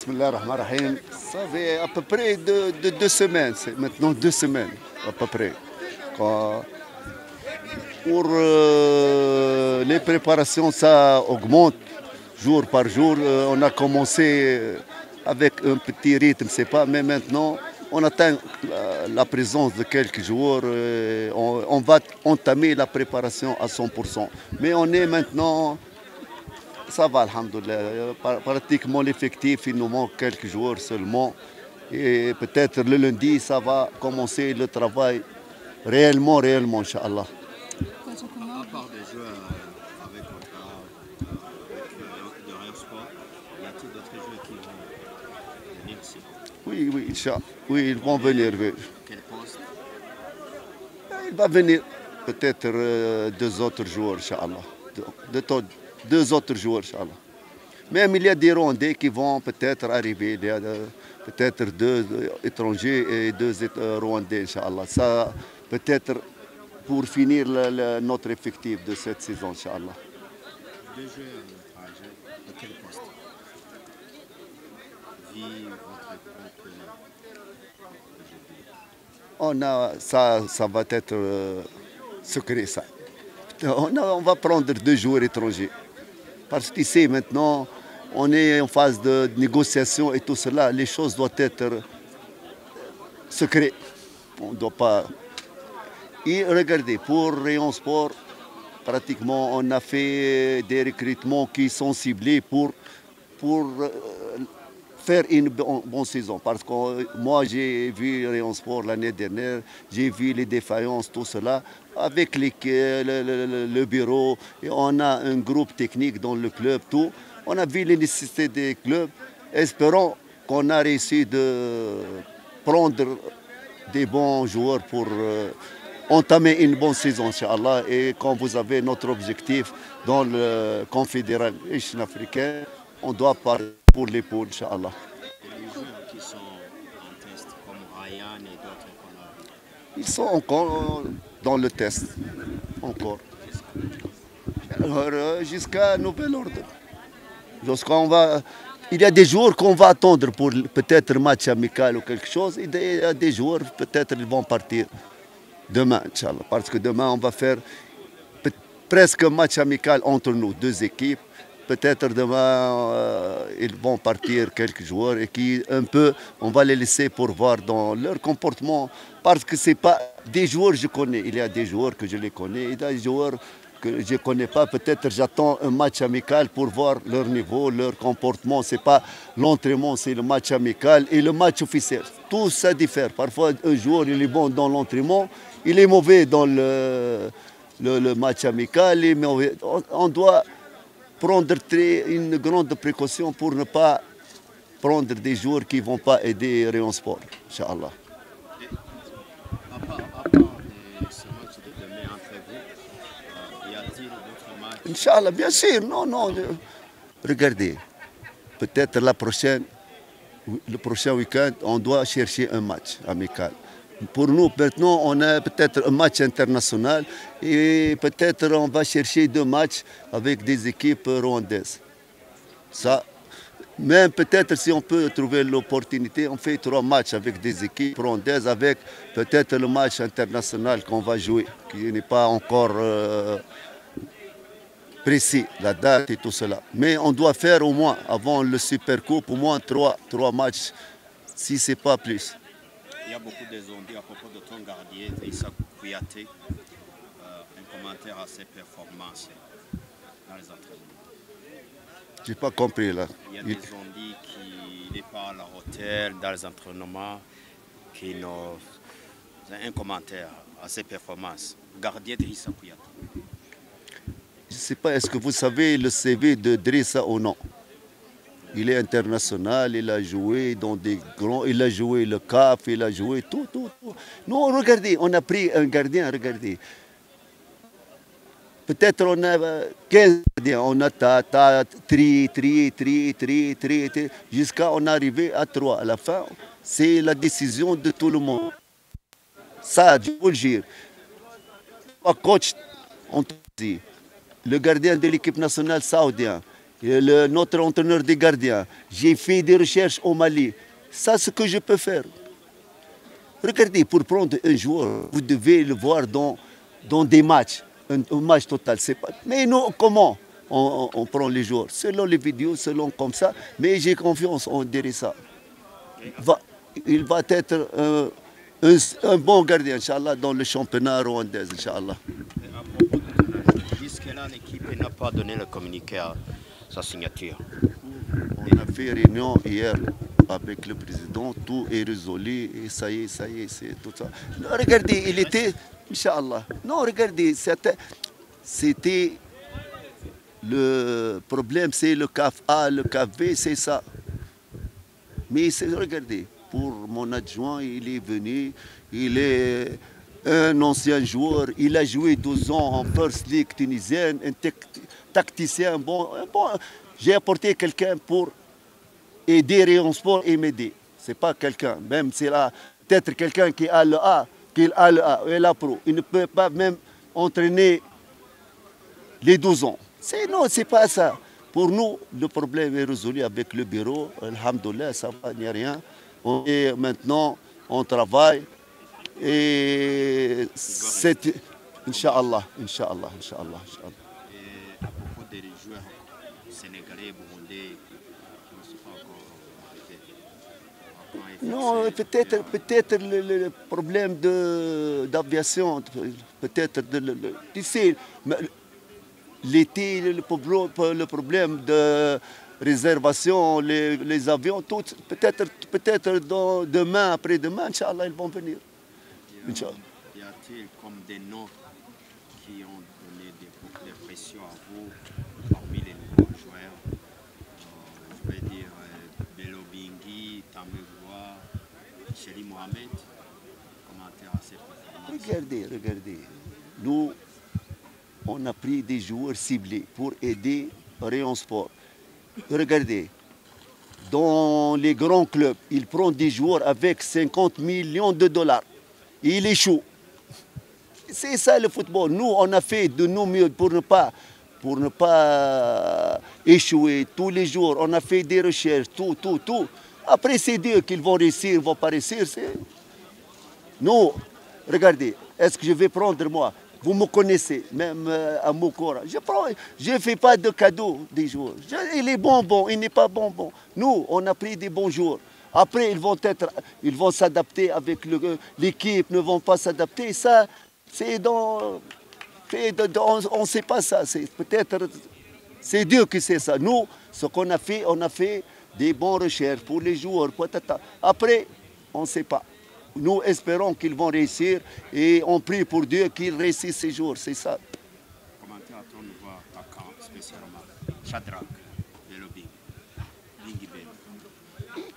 Bismillah ar-Rahman ar-Rahim. Ça fait à peu près 2 semaines. C'est maintenant 2 semaines, à peu près. Quand- Pour les préparations, ça augmente jour par jour. On a commencé avec un petit rythme, c'est pas, mais maintenant on atteint la présence de quelques jours. On va entamer la préparation à 100%. Mais on est maintenant, ça va, alhamdoulilah. Pratiquement l'effectif, il nous manque quelques jours seulement. Et peut-être le lundi, ça va commencer le travail réellement, Inch'Allah. À part des jeux avec Ouattara, avec de Rien Sport, y a-t-il d'autres jeux qui vont venir ici? Oui, Inch'Allah. Oui, ils vont venir. Oui. Quel poste? Il va venir peut-être 2 autres jours, Inch'Allah. Deux autres jours, Inch'Allah. Même il y a des Rwandais qui vont peut-être arriver. Il y a peut-être 2 étrangers et 2 Rwandais, Inch'Allah. Ça, peut-être pour finir notre effectif de cette saison, Inch'Allah. Deux joueurs étrangers, de quel poste? Vie, votre groupe aujourd'hui. Ça va être secret, ça. On va prendre 2 joueurs étrangers. Parce qu'ici, maintenant, on est en phase de négociation et tout cela. Les choses doivent être secrètes. On ne doit pas. Et regardez, pour Rayon Sport, pratiquement, on a fait des recrutements qui sont ciblés pour faire une bonne saison. Parce que moi, j'ai vu Rayon Sport l'année dernière, j'ai vu les défaillances, tout cela, avec le bureau, et on a un groupe technique dans le club, tout. On a vu les nécessités des clubs. Espérons qu'on a réussi de prendre des bons joueurs pour entamer une bonne saison, Inch'Allah. Et quand vous avez notre objectif dans le Confédération africaine, on doit parler pour les poules, Inch'Allah. Et les joueurs qui sont en test, comme Ryan et d'autres qu'on a vus, Ils sont encore dans le test, encore. Alors, jusqu'à nouvel ordre. Il y a des jours qu'on va attendre pour peut-être match amical ou quelque chose. Il y a des jours, peut-être ils vont partir demain, Inch'Allah. Parce que demain, on va faire presque un match amical entre nous, 2 équipes. Peut-être demain, ils vont partir quelques joueurs et on va les laisser pour voir dans leur comportement. Parce que ce n'est pas des joueurs que je connais. Il y a des joueurs que je les connais et des joueurs que je ne connais pas. Peut-être j'attends un match amical pour voir leur niveau, leur comportement. Ce n'est pas l'entraînement, c'est le match amical et le match officiel. Tout ça diffère. Parfois, un joueur il est bon dans l'entraînement, il est mauvais dans le match amical. On doit prendre une grande précaution pour ne pas prendre des joueurs qui ne vont pas aider Rayon Sport, Inch'Allah. à part de ce match de demain entre vous, y a-t-il d'autres matchs? Inch'Allah, bien sûr, non. Regardez, peut-être le prochain week-end, on doit chercher un match amical. Pour nous, maintenant, on a peut-être un match international et peut-être on va chercher 2 matchs avec des équipes rwandaises. Ça, même peut-être si on peut trouver l'opportunité, on fait 3 matchs avec des équipes rwandaises, avec peut-être le match international qu'on va jouer, qui n'est pas encore précis, la date et tout cela. Mais on doit faire au moins, avant le Super Coupe, au moins 3 matchs, si ce n'est pas plus. Il y a beaucoup de zombies à propos de ton gardien, Issa Kouyaté. Un commentaire à ses performances dans les entraînements. Je n'ai pas compris là. Il y a des zombies qui n'est pas à la hauteur dans les entraînements, qui n'ont un commentaire à ses performances. Gardien d'Issa Kouyaté. Je ne sais pas, est-ce que vous savez le CV de Drissa ou non? Il est international, il a joué dans des grands, il a joué le CAF, il a joué tout. Non, regardez, on a pris un gardien, regardez. Peut-être on a 15 gardiens, on a tri, jusqu'à on est arrivé à 3. À la fin, c'est la décision de tout le monde. Ça, je vous le jure. Coach, on te dit, le gardien de l'équipe nationale saoudienne, notre entraîneur des gardiens. J'ai fait des recherches au Mali. Ça, c'est ce que je peux faire. Regardez, pour prendre un joueur, vous devez le voir dans des matchs, un match total. Pas... Mais nous, comment on prend les joueurs? Selon les vidéos, selon comme ça. Mais j'ai confiance, on dirait ça. Il va être un bon gardien, Inch'Allah, dans le championnat rwandais, Inch'Allah. Jusque-là, l'équipe n'a pas donné le communiqué à sa signature. On a fait réunion hier avec le président, tout est résolu, et ça y est, c'est tout ça. Non, regardez, il était, Inch'Allah. Non, regardez, c'était le problème, c'est le CAF A, le CAF B, c'est ça. Mais regardez, pour mon adjoint, il est venu, il est un ancien joueur, il a joué 12 ans en First League tunisienne, un tacticien bon. J'ai apporté quelqu'un pour aider Rayon Sport et m'aider. Ce n'est pas quelqu'un, même c'est là, peut-être quelqu'un qui a le A, et la pro. Il ne peut pas même entraîner les 12 ans. Non, ce n'est pas ça. Pour nous, le problème est résolu avec le bureau. Alhamdoulilah, ça va, il n'y a rien. Et maintenant, on travaille. Et c'est... Inch'Allah. Et à propos des joueurs sénégalais, burundais, qui ne sont pas encore arrivés. Non, peut-être le problème d'aviation, peut-être tu sais, l'été, le problème de réservation, les avions, tout, peut-être demain, après-demain, Inch'Allah, ils vont venir. Y a-t-il comme des noms qui ont donné des pressions à vous parmi les nouveaux joueurs? Je vais dire Bello Bingui, Tamegoua, Chéri Mohamed. Commentaire à cette performance. Regardez. Nous, on a pris des joueurs ciblés pour aider Rayon Sport. Regardez, dans les grands clubs, ils prennent des joueurs avec 50 millions de dollars. Il échoue. C'est ça le football. Nous, on a fait de nos mieux pour ne pas échouer tous les jours. On a fait des recherches, tout. Après, c'est Dieu qu'ils vont réussir, ils ne vont pas réussir. Nous, regardez, est-ce que je vais prendre moi? Vous me connaissez, même à Moukora. Je ne fais pas de cadeaux des joueurs. Il est bon, il n'est pas bon. Nous, on a pris des bons joueurs. Après, ils vont s'adapter avec l'équipe, ne vont pas s'adapter. Ça, on ne sait pas ça. Peut-être, c'est Dieu qui sait ça. Nous, ce qu'on a fait, on a fait des bonnes recherches pour les joueurs. Après, on ne sait pas. Nous espérons qu'ils vont réussir et on prie pour Dieu qu'ils réussissent ces jours, c'est ça. Commentaire à ton nouveau attaquant, spécialement Shadrach, Belobing, Bingi Ben.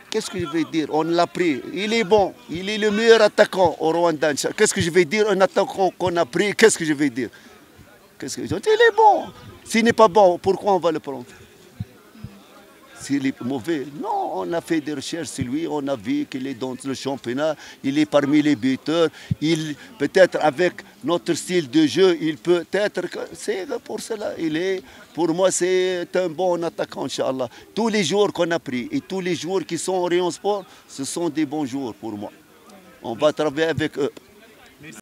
Qu'est-ce que je vais dire? On l'a pris, il est bon, il est le meilleur attaquant au Rwanda. Qu'est-ce que je vais dire? Un attaquant qu'on a pris, qu'est-ce que je vais dire? Il est bon. S'il n'est pas bon, pourquoi on va le prendre? S'il est mauvais, non, on a fait des recherches sur lui, on a vu qu'il est dans le championnat, il est parmi les buteurs, peut-être avec notre style de jeu, il peut être, c'est pour cela, pour moi c'est un bon attaquant, Inch'Allah. Tous les joueurs qu'on a pris et tous les joueurs qui sont au Rayon Sport, ce sont des bons joueurs pour moi. On va travailler avec eux.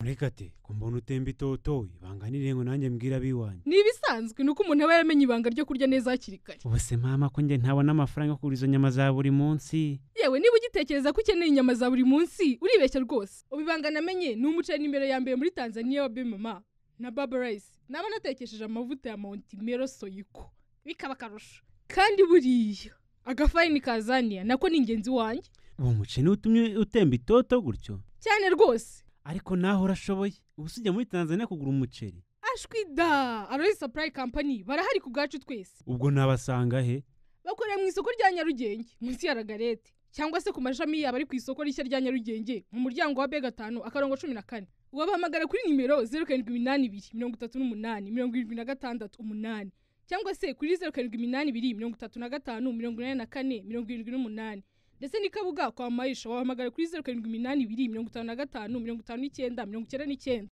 Murekate kumbona utemba itoto ibanganire ngo nanjye mbwira biwanye nibisanzwe nuko umuntu aba yaramenye ibanga ryo kurya neza hakiri kare. ubuse mama ko nge ntabona amafaranga yo kugura izo nyama za buri munsi. Yewe niba ugitekereza ko ukeneye inyama za buri munsi uribeshya rwose. Ubibanga namenye ni umuceri imbere ya mbere muri Tanzania wa Bemama na Baba Rice. Naba natekesheje amavuta ya Mount Mero Soyiko bikaba karusho. Kandi buriya agafayini kazania nako ni ingenzi wanjye. Uwo muceri utumye utemba itoto gutyo Cyane rwose. Ariko naho urashoboye ubusujya muri Tanzania kugura umuceri. Ashwida Aloy Supply Company barahari ku bwacu twese. Ubwo nabasanga he? Bakorera mu isoko rya Nyarugenge munsi ya Ragarete cyangwa se ku mashami yaba ari ku isoko rishya rya Nyarugenge mu muryango wa B5 akarongo 14. Wabahamagara kuri nimero 07823876 cyangwa se kuri 0782358478 ndetse nikabuga kwa Maisha wahamagara kuri 0782555999.